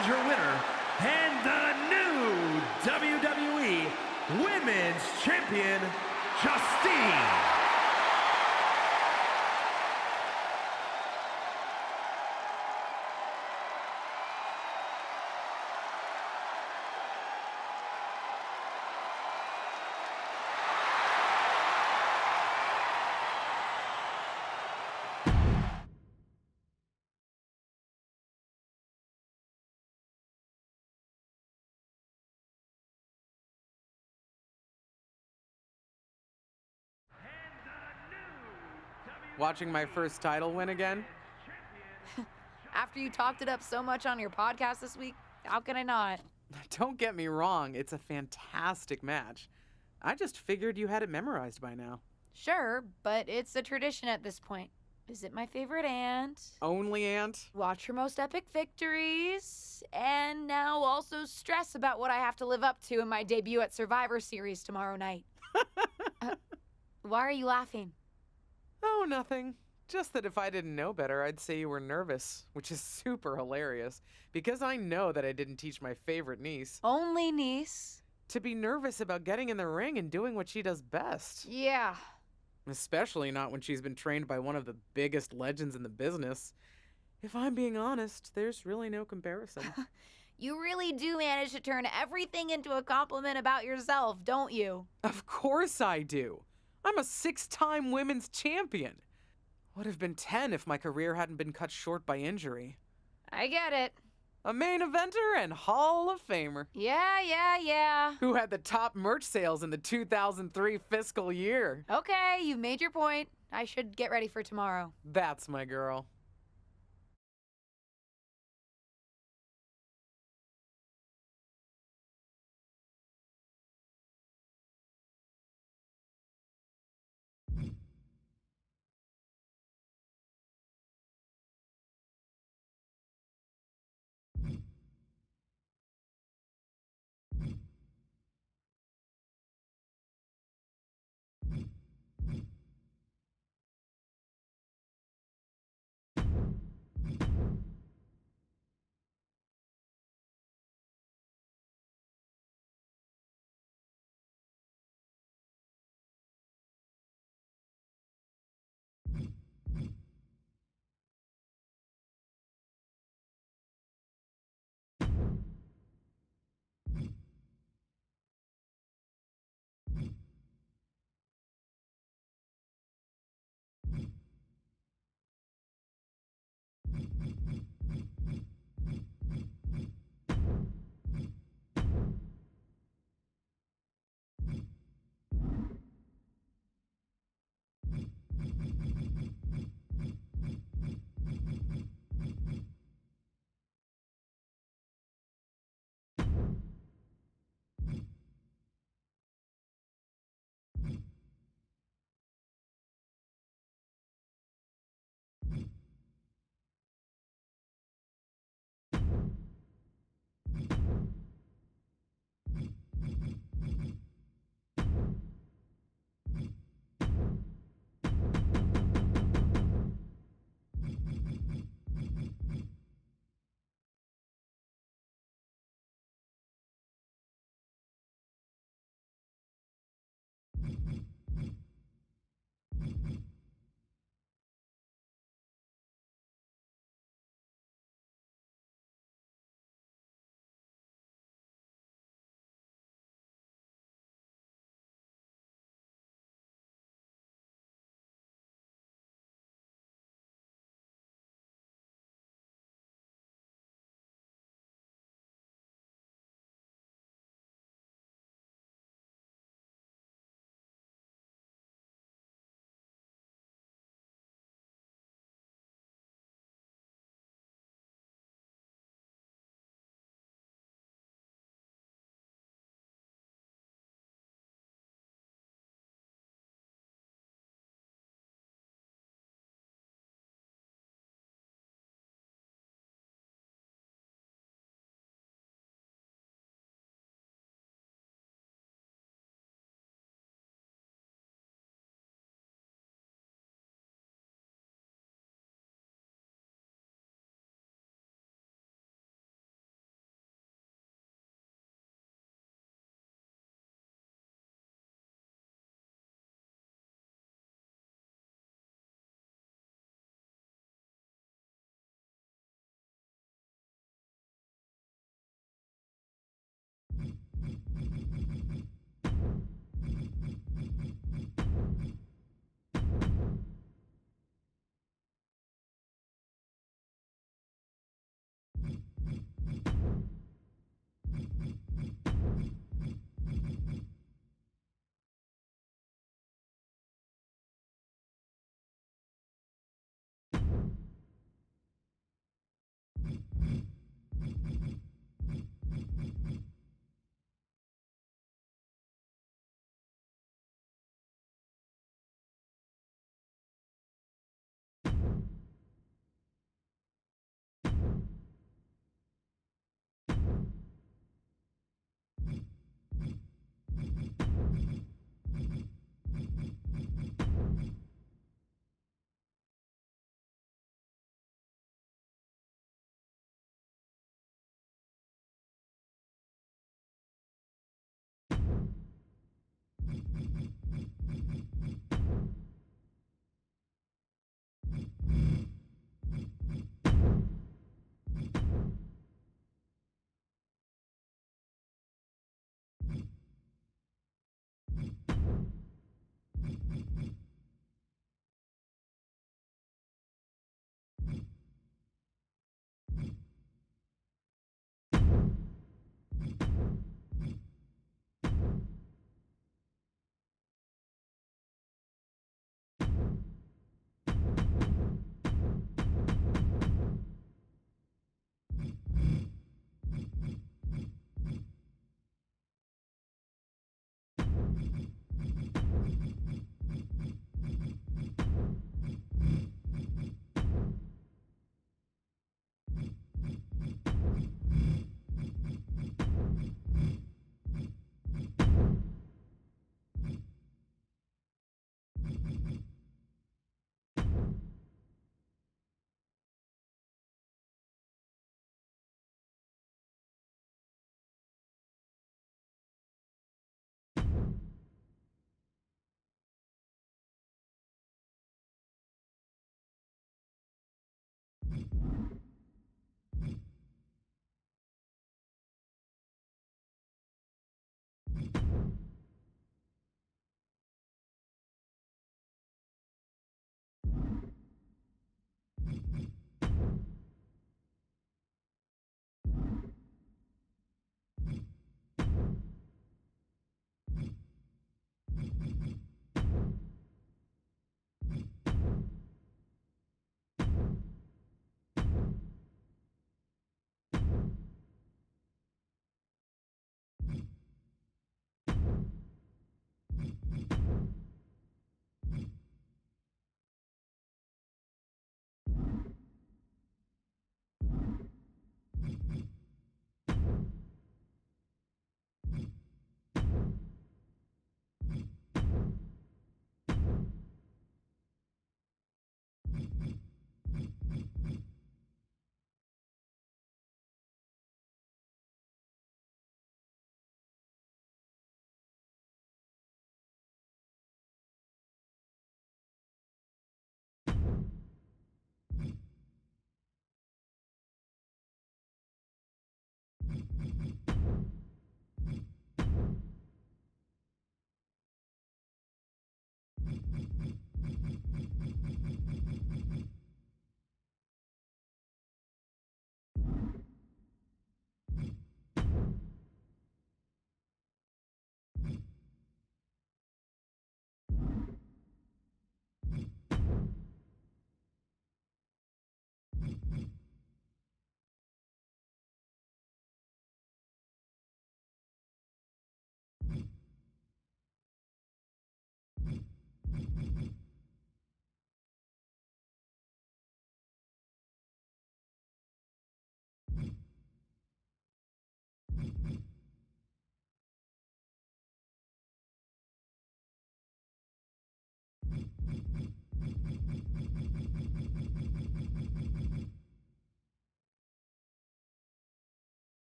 is your winner, and the new WWE Women's Champion, Justine. Watching my first title win again? After you talked it up so much on your podcast this week, how can I not? Don't get me wrong, it's a fantastic match. I just figured you had it memorized by now. Sure, but it's a tradition at this point. Visit my favorite aunt. Only aunt? Watch her most epic victories. And now also stress about what I have to live up to in my debut at Survivor Series tomorrow night. Why are you laughing? Oh, nothing. Just that if I didn't know better, I'd say you were nervous, which is super hilarious, because I know that I didn't teach my favorite niece Only niece. to be nervous about getting in the ring and doing what she does best. Yeah. Especially not when she's been trained by one of the biggest legends in the business. If I'm being honest, there's really no comparison. You really do manage to turn everything into a compliment about yourself, don't you? Of course I do. I'm a 6-time women's champion. Would have been 10 if my career hadn't been cut short by injury. I get it. A main eventer and Hall of Famer. Yeah. Who had the top merch sales in the 2003 fiscal year. Okay, you've made your point. I should get ready for tomorrow. That's my girl.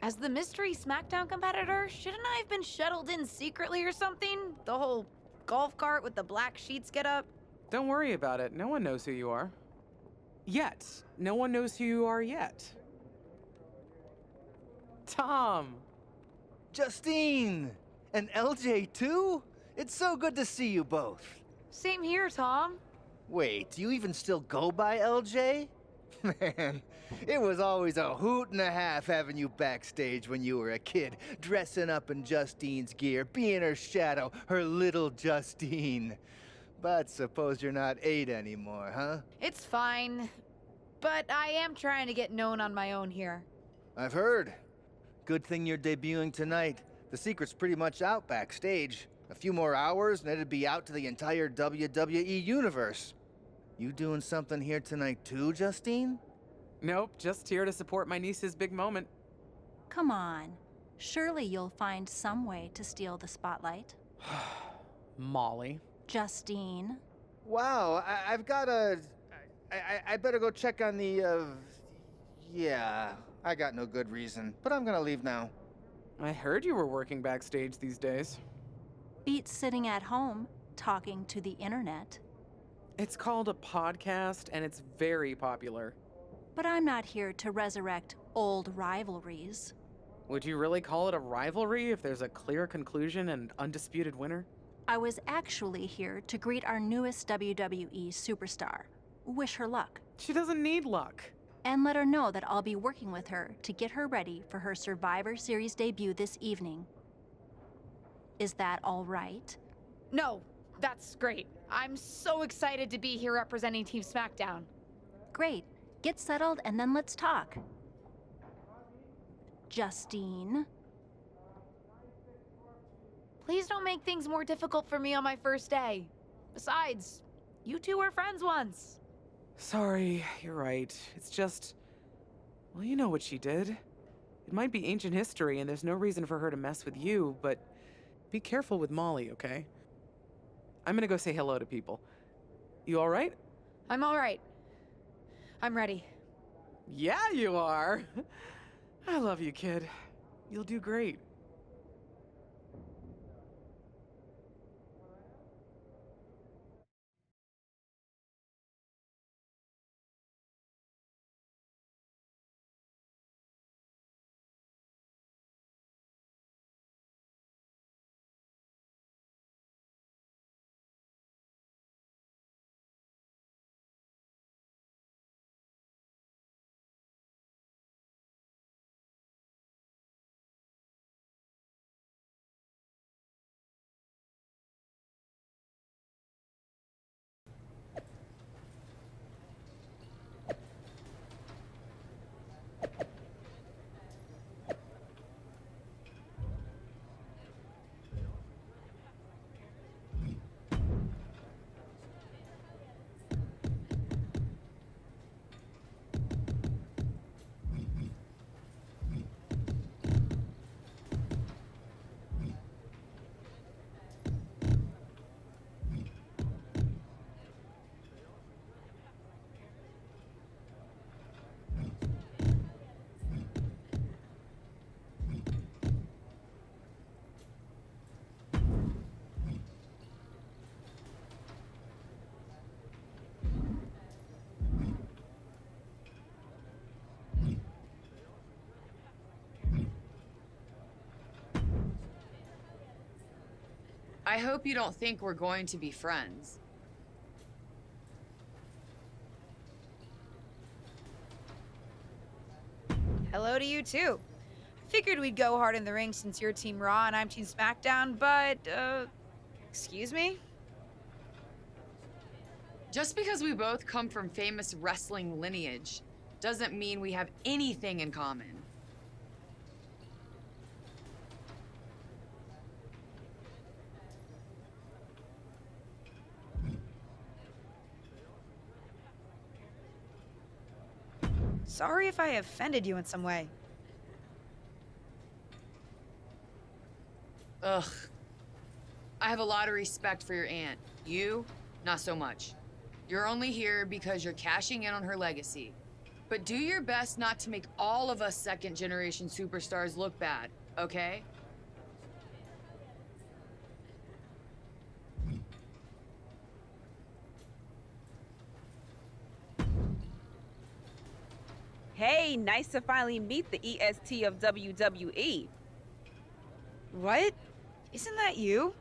As the mystery SmackDown competitor, shouldn't I have been shuttled in secretly or something? The whole golf cart with the black sheets get up? Don't worry about it. No one knows who you are. Yet. No one knows who you are yet. Tom! Justine! And LJ too? It's so good to see you both. Same here, Tom. Wait, do you even still go by LJ? Man, it was always a hoot and a half having you backstage when you were a kid, dressing up in Justine's gear, being her shadow, her little Justine. But suppose you're not 8 anymore, huh? It's fine. But I am trying to get known on my own here. I've heard. Good thing you're debuting tonight. The secret's pretty much out backstage. A few more hours and it'd be out to the entire WWE universe. You doing something here tonight too, Justine? Nope, just here to support my niece's big moment. Come on. Surely you'll find some way to steal the spotlight. Molly. Justine. Wow, I've got a... I better go check on the, Yeah, I got no good reason, but I'm gonna leave now. I heard you were working backstage these days. Beats sitting at home, talking to the internet. It's called a podcast, and it's very popular. But I'm not here to resurrect old rivalries. Would you really call it a rivalry if there's a clear conclusion and undisputed winner? I was actually here to greet our newest WWE superstar. Wish her luck. She doesn't need luck. And let her know that I'll be working with her to get her ready for her Survivor Series debut this evening. Is that all right? No, that's great. I'm so excited to be here representing Team SmackDown. Great. Get settled and then let's talk. Justine. Please don't make things more difficult for me on my first day. Besides, you two were friends once. Sorry, you're right. It's just... Well, you know what she did. It might be ancient history and there's no reason for her to mess with you, but be careful with Molly, okay? I'm gonna go say hello to people. You all right? I'm all right. I'm ready. Yeah, you are. I love you, kid. You'll do great. I hope you don't think we're going to be friends. Hello to you too. I figured we'd go hard in the ring since you're Team Raw and I'm Team SmackDown, but, excuse me? Just because we both come from famous wrestling lineage doesn't mean we have anything in common. Sorry if I offended you in some way. Ugh. I have a lot of respect for your aunt. You, not so much. You're only here because you're cashing in on her legacy. But do your best not to make all of us second-generation superstars look bad, okay? Hey, nice to finally meet the EST of WWE. What? Isn't that you?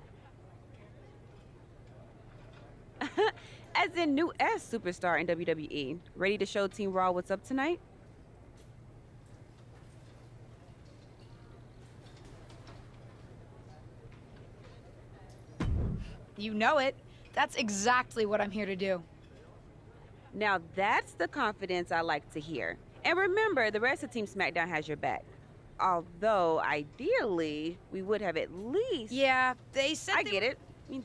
As in new S superstar in WWE. Ready to show Team Raw what's up tonight? You know it. That's exactly what I'm here to do. Now that's the confidence I like to hear. And remember, the rest of Team SmackDown has your back. Although, ideally, we would have at least... Yeah, they said I get it. I mean,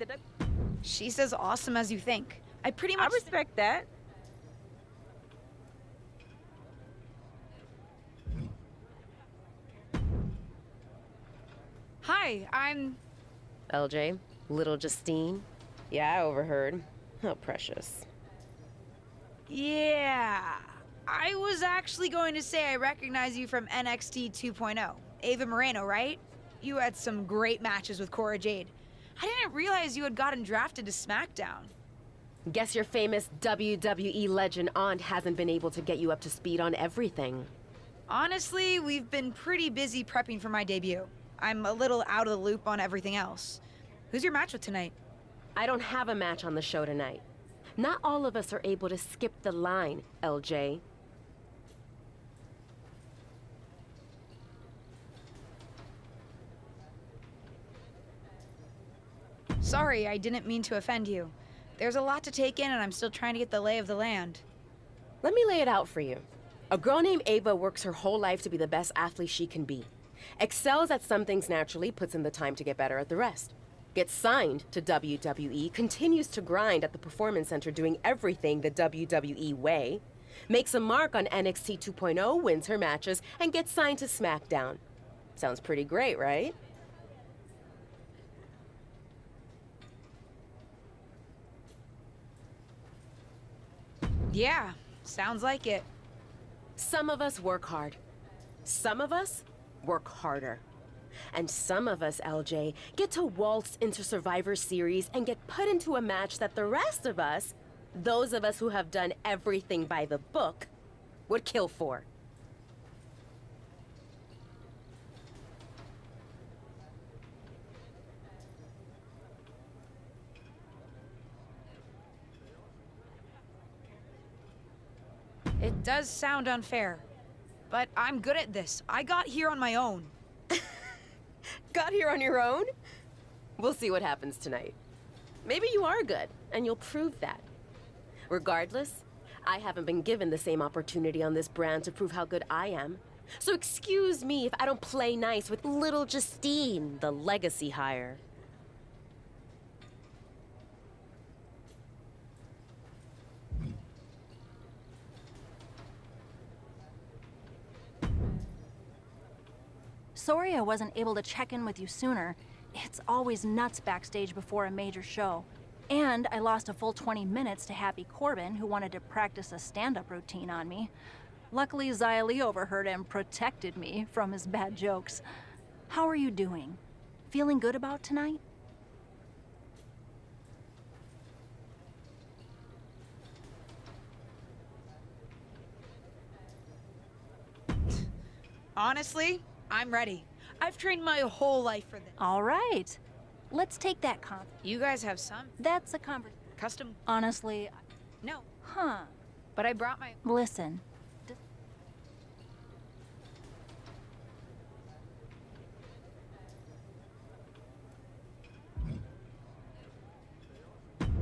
She's as awesome as you think. I pretty I much... respect that. Hi, I'm... LJ, little Justine. Yeah, I overheard. How precious. Yeah. I was actually going to say I recognize you from NXT 2.0. Ava Moreno, right? You had some great matches with Cora Jade. I didn't realize you had gotten drafted to SmackDown. Guess your famous WWE legend aunt hasn't been able to get you up to speed on everything. Honestly, we've been pretty busy prepping for my debut. I'm a little out of the loop on everything else. Who's your match with tonight? I don't have a match on the show tonight. Not all of us are able to skip the line, LJ. Sorry, I didn't mean to offend you. There's a lot to take in and I'm still trying to get the lay of the land. Let me lay it out for you. A girl named Ava works her whole life to be the best athlete she can be. Excels at some things naturally, puts in the time to get better at the rest. Gets signed to WWE, continues to grind at the Performance Center doing everything the WWE way. Makes a mark on NXT 2.0, wins her matches, and gets signed to SmackDown. Sounds pretty great, right? Yeah, sounds like it. Some of us work hard. Some of us work harder. And some of us, LJ, get to waltz into Survivor Series and get put into a match that the rest of us, those of us who have done everything by the book, would kill for. It does sound unfair, but I'm good at this. I got here on my own. Got here on your own? We'll see what happens tonight. Maybe you are good, and you'll prove that. Regardless, I haven't been given the same opportunity on this brand to prove how good I am. So excuse me if I don't play nice with little Justine, the legacy hire. Sorry I wasn't able to check in with you sooner. It's always nuts backstage before a major show. And I lost a full 20 minutes to Happy Corbin, who wanted to practice a stand-up routine on me. Luckily, Xia Li overheard and protected me from his bad jokes. How are you doing? Feeling good about tonight? Honestly, I'm ready. I've trained my whole life for this. All right. Let's take that You guys have some That's a conversation. custom... Honestly, No, huh. but I brought my... Listen.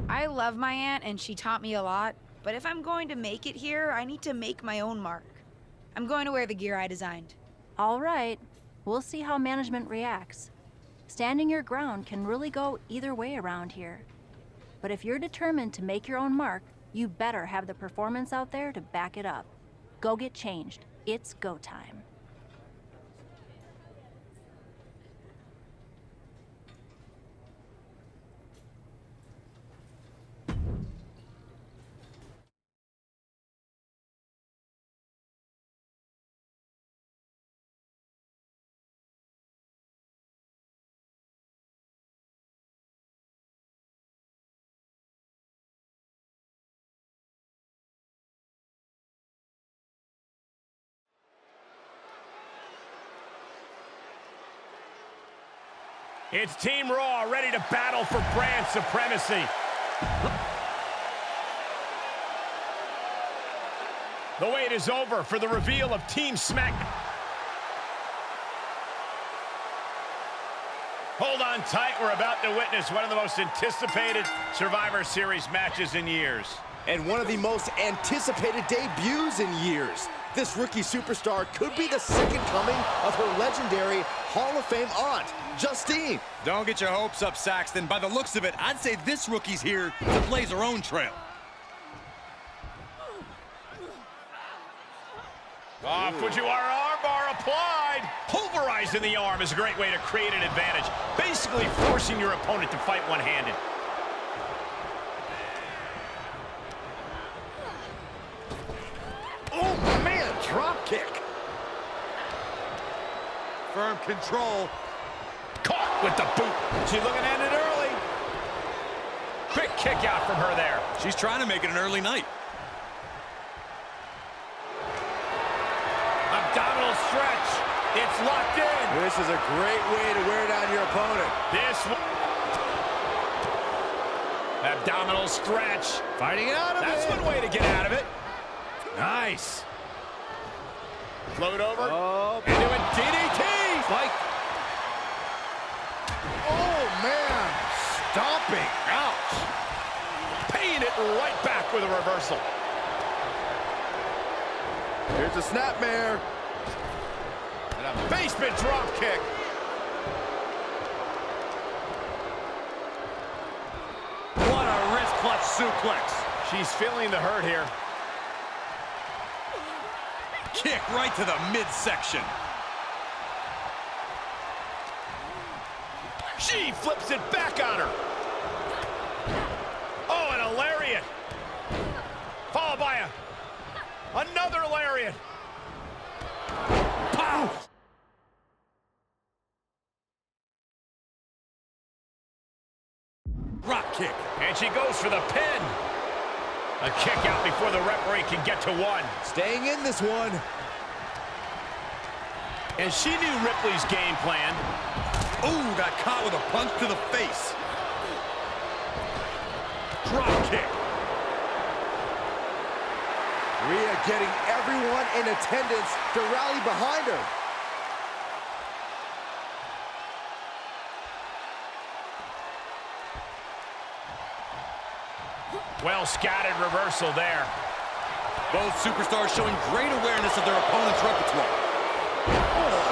I love my aunt and she taught me a lot, but if I'm going to make it here, I need to make my own mark. I'm going to wear the gear I designed. All right. We'll see how management reacts. Standing your ground can really go either way around here. But if you're determined to make your own mark, you better have the performance out there to back it up. Go get changed. It's go time. It's Team Raw ready to battle for brand supremacy. The wait is over for the reveal of Team Smack. Hold on tight, we're about to witness one of the most anticipated Survivor Series matches in years. And one of the most anticipated debuts in years. This rookie superstar could be the second coming of her legendary Hall of Fame aunt, Justine. Don't get your hopes up, Saxton. By the looks of it, I'd say this rookie's here to blaze her own trail. Fujiwara armbar applied. Pulverizing the arm is a great way to create an advantage. Basically forcing your opponent to fight one-handed. Oh, man, drop kick. Firm control. Caught with the boot. She's looking at it early. Quick kick out from her there. She's trying to make it an early night. Abdominal stretch. It's locked in. This is a great way to wear down your opponent. This one. Abdominal stretch. Fighting out of it. That's one way to get out of it. Nice. Float over. Oh, Into a DDT. Spike. Oh, man. Stomping. Ouch. Paying it right back with a reversal. Here's a snapmare. And a basement drop kick. What a wrist clutch suplex. She's feeling the hurt here. Kick right to the midsection. She flips it back on her. Oh, and a lariat. Followed by another lariat. Pow! Drop kick. And she goes for the pin. A kick out before the referee can get to one. Staying in this one. And she knew Ripley's game plan. Ooh, got caught with a punch to the face. Drop kick. Rhea getting everyone in attendance to rally behind her. Well scattered reversal there. Both superstars showing great awareness of their opponent's repertoire.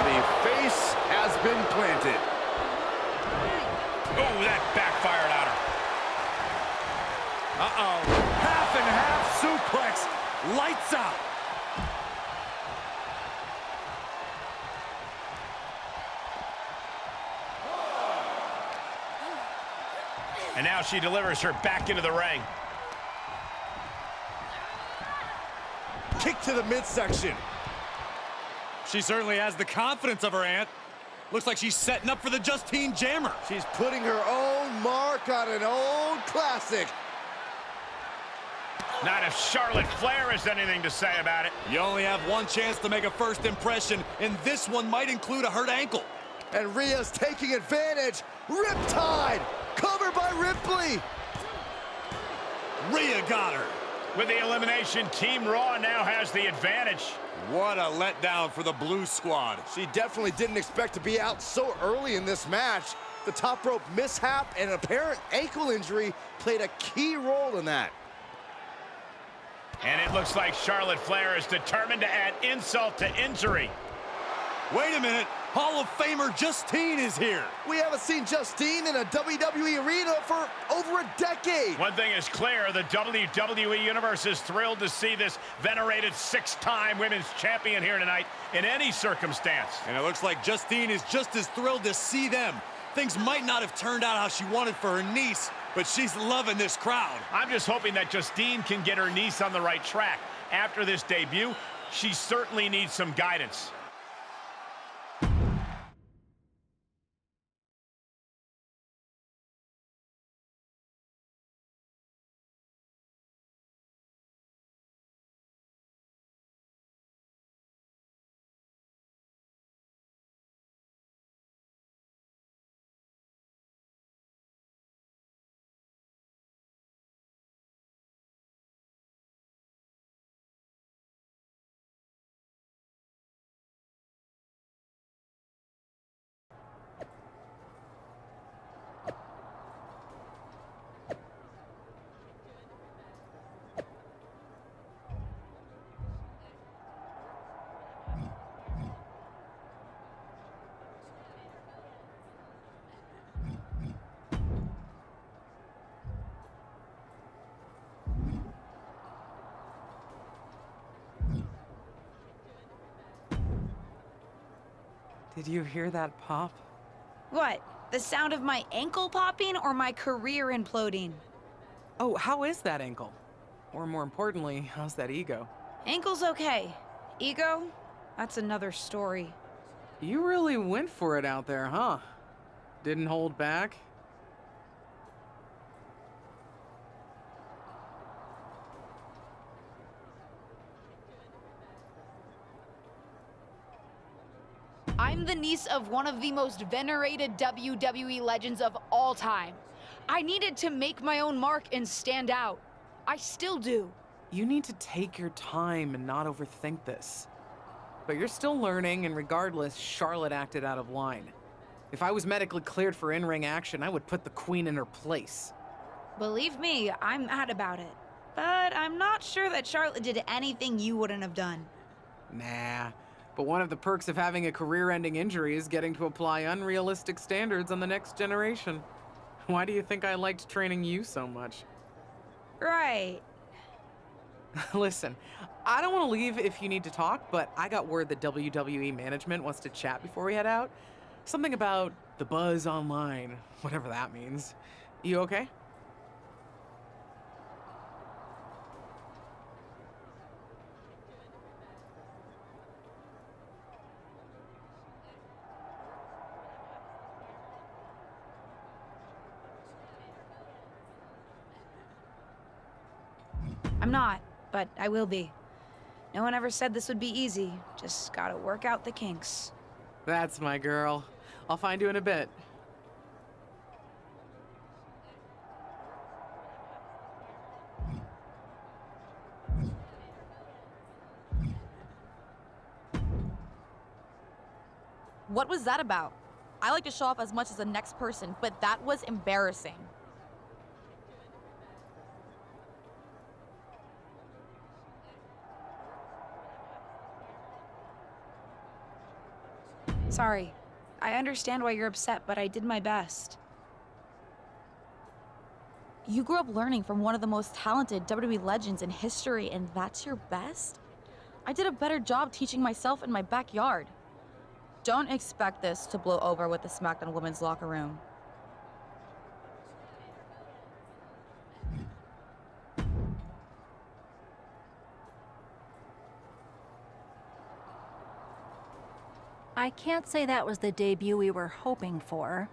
The face has been planted. Oh, that backfired on her. Uh-oh. Half and half suplex. Lights out. And now she delivers her back into the ring. Kick to the midsection. She certainly has the confidence of her aunt. Looks like she's setting up for the Justine Jammer. She's putting her own mark on an old classic. Not if Charlotte Flair has anything to say about it. You only have one chance to make a first impression, and this one might include a hurt ankle. And Rhea's taking advantage. Riptide, covered by Ripley. Rhea got her. With the elimination, Team Raw now has the advantage. What a letdown for the Blue Squad. She definitely didn't expect to be out so early in this match. The top rope mishap and an apparent ankle injury played a key role in that. And it looks like Charlotte Flair is determined to add insult to injury. Wait a minute. Hall of Famer Justine is here. We haven't seen Justine in a WWE arena for over a decade. One thing is clear, the WWE Universe is thrilled to see this venerated six-time women's champion here tonight in any circumstance. And it looks like Justine is just as thrilled to see them. Things might not have turned out how she wanted for her niece, but she's loving this crowd. I'm just hoping that Justine can get her niece on the right track. After this debut, she certainly needs some guidance. Did you hear that pop? What? The sound of my ankle popping or my career imploding? Oh, how is that ankle? Or more importantly, how's that ego? Ankle's okay. Ego? That's another story. You really went for it out there, huh? Didn't hold back? I'm the niece of one of the most venerated WWE legends of all time. I needed to make my own mark and stand out. I still do. You need to take your time and not overthink this. But you're still learning, and regardless, Charlotte acted out of line. If I was medically cleared for in-ring action, I would put the Queen in her place. Believe me, I'm mad about it. But I'm not sure that Charlotte did anything you wouldn't have done. Nah. But one of the perks of having a career-ending injury is getting to apply unrealistic standards on the next generation. Why do you think I liked training you so much? Right. Listen, I don't want to leave if you need to talk, but I got word that WWE management wants to chat before we head out. Something about the buzz online, whatever that means. You okay? I'm not, but I will be. No one ever said this would be easy. Just gotta work out the kinks. That's my girl. I'll find you in a bit. What was that about? I like to show off as much as the next person, but that was embarrassing. Sorry. I understand why you're upset, but I did my best. You grew up learning from one of the most talented WWE legends in history, and that's your best? I did a better job teaching myself in my backyard. Don't expect this to blow over with the SmackDown Women's locker room. I can't say that was the debut we were hoping for.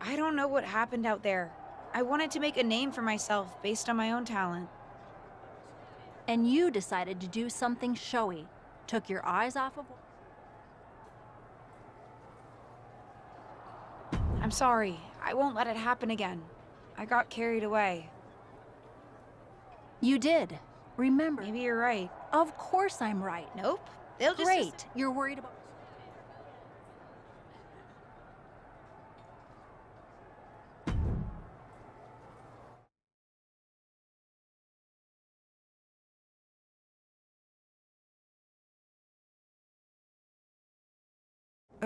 I don't know what happened out there. I wanted to make a name for myself based on my own talent. And you decided to do something showy. Took your eyes off of... I'm sorry. I won't let it happen again. I got carried away. You did. Remember. Maybe you're right. Of course I'm right. Nope. They'll just... Great. You're worried about...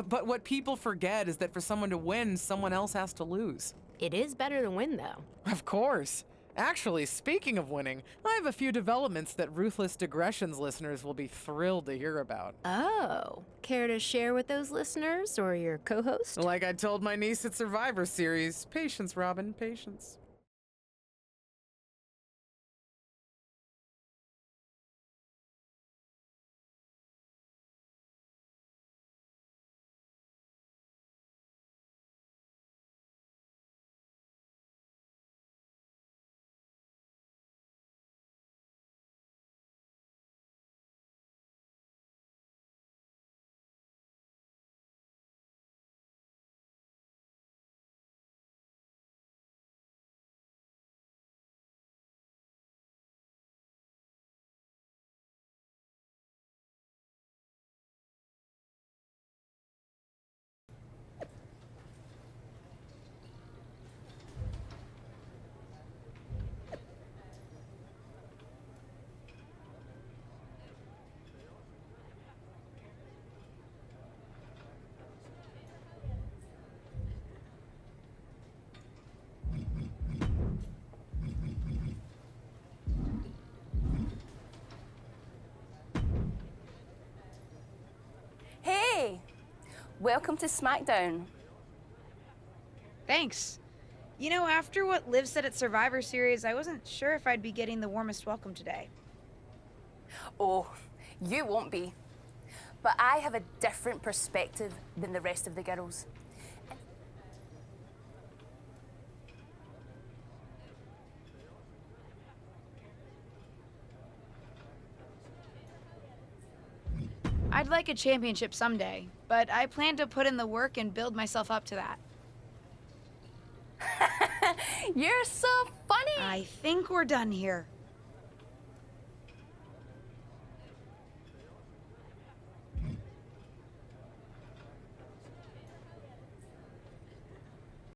But what people forget is that for someone to win, someone else has to lose. It is better to win, though. Of course. Actually, speaking of winning, I have a few developments that Ruthless Digressions listeners will be thrilled to hear about. Oh, care to share with those listeners or your co-host? Like I told my niece at Survivor Series, patience, Robin, patience. Welcome to SmackDown. Thanks. You know, after what Liv said at Survivor Series, I wasn't sure if I'd be getting the warmest welcome today. Oh, you won't be. But I have a different perspective than the rest of the girls. I'd like a championship someday, but I plan to put in the work and build myself up to that. You're so funny. I think we're done here.